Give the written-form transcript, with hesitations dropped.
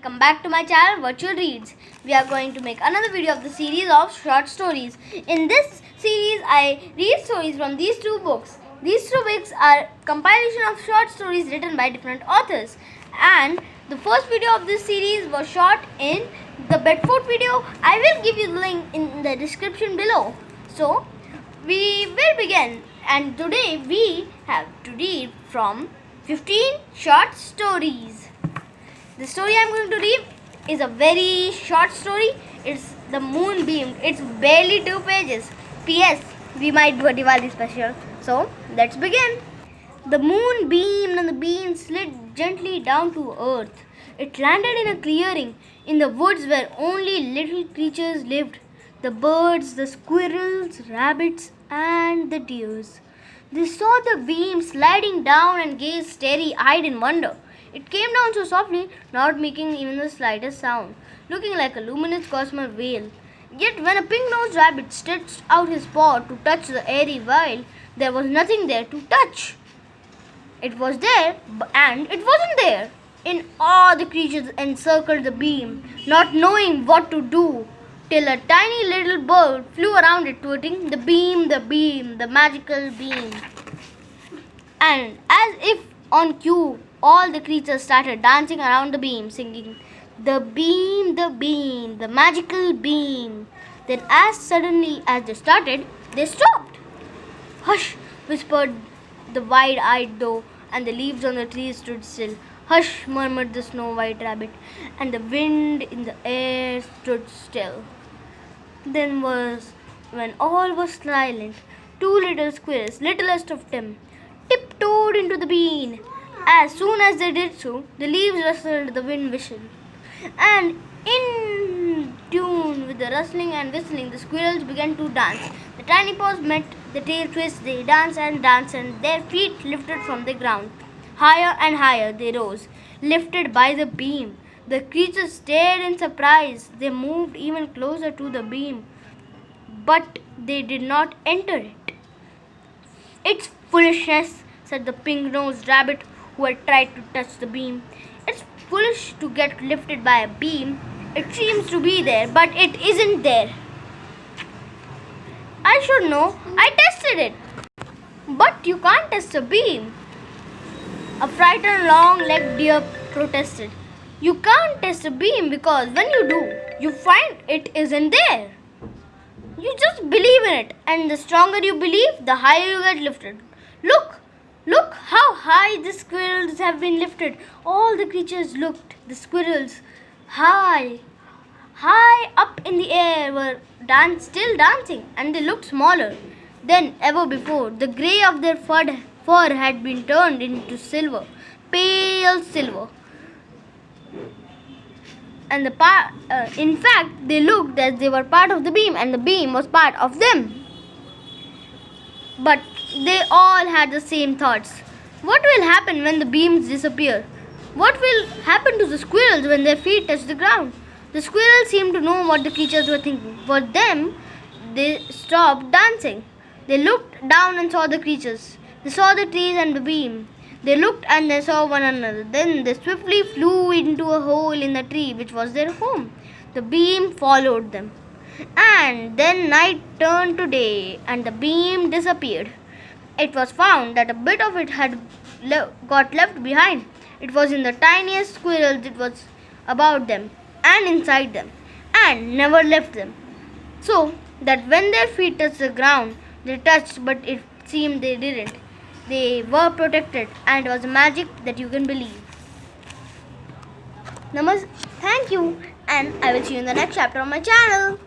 welcome back to my channel Virtual Reads. We are going to make another video of the series of short stories. In this series, I read stories from these two books. These two books are compilation of short stories written by different authors. And the first video of this series was shot in the Bedford video. I will give you the link in the description below. So, we will begin. And today we have to read from 15 short stories. The story I am going to read is a very short story. It's The Moonbeam. It's barely 2 pages. P.S. We might do a Diwali special. So, let's begin. The moon beamed and the beam slid gently down to earth. It landed in a clearing in the woods where only little creatures lived. The birds, the squirrels, rabbits, and the deers. They saw the beam sliding down and gazed starry-eyed in wonder. It came down so softly, not making even the slightest sound, looking like a luminous gossamer veil. Yet when a pink-nosed rabbit stretched out his paw to touch the airy veil, there was nothing there to touch. It was there, and it wasn't there. In awe, the creatures encircled the beam, not knowing what to do, till a tiny little bird flew around it, twittering, the beam, the magical beam." And as if on cue, all the creatures started dancing around the beam, singing, the beam, the magical beam." Then as suddenly as they started, they stopped. "Hush," whispered the wide-eyed doe, and the leaves on the trees stood still. "Hush," murmured the snow-white rabbit, and the wind in the air stood still. Then was when all was silent. 2 little squirrels, littlest of them, tiptoed into the bean. As soon as they did so, the leaves rustled, the wind whistled. And in tune with the rustling and whistling, the squirrels began to dance. The tiny paws met, the tail twist, they danced, and their feet lifted from the ground. Higher and higher they rose, lifted by the beam. The creatures stared in surprise. They moved even closer to the beam, but they did not enter it. "It's foolishness," said the pink-nosed rabbit who had tried to touch the beam. "It's foolish to get lifted by a beam. It seems to be there, but it isn't there. I should know. I tested it." "But you can't test a beam," a frightened long-legged deer protested. "You can't test a beam because when you do, you find it isn't there. You just believe in it, and the stronger you believe, the higher you get lifted. Look how high the squirrels have been lifted." All the creatures looked. The squirrels, high up in the air, were still dancing, and they looked smaller than ever before. The grey of their fur had been turned into silver, pale silver. And in fact, they looked as they were part of the beam, and the beam was part of them. But they all had the same thoughts. What will happen when the beams disappear? What will happen to the squirrels when their feet touch the ground? The squirrels seemed to know what the creatures were thinking. For them, they stopped dancing. They looked down and saw the creatures. They saw the trees and the beam. They looked and they saw one another. Then they swiftly flew into a hole in the tree which was their home. The beam followed them. And then night turned to day and the beam disappeared. It was found that a bit of it had got left behind. It was in the tiniest squirrels. It was about them and inside them and never left them. So that when their feet touched the ground, they touched, but it seemed they didn't. They were protected, and it was a magic that you can believe. Thank you, and I will see you in the next chapter of my channel.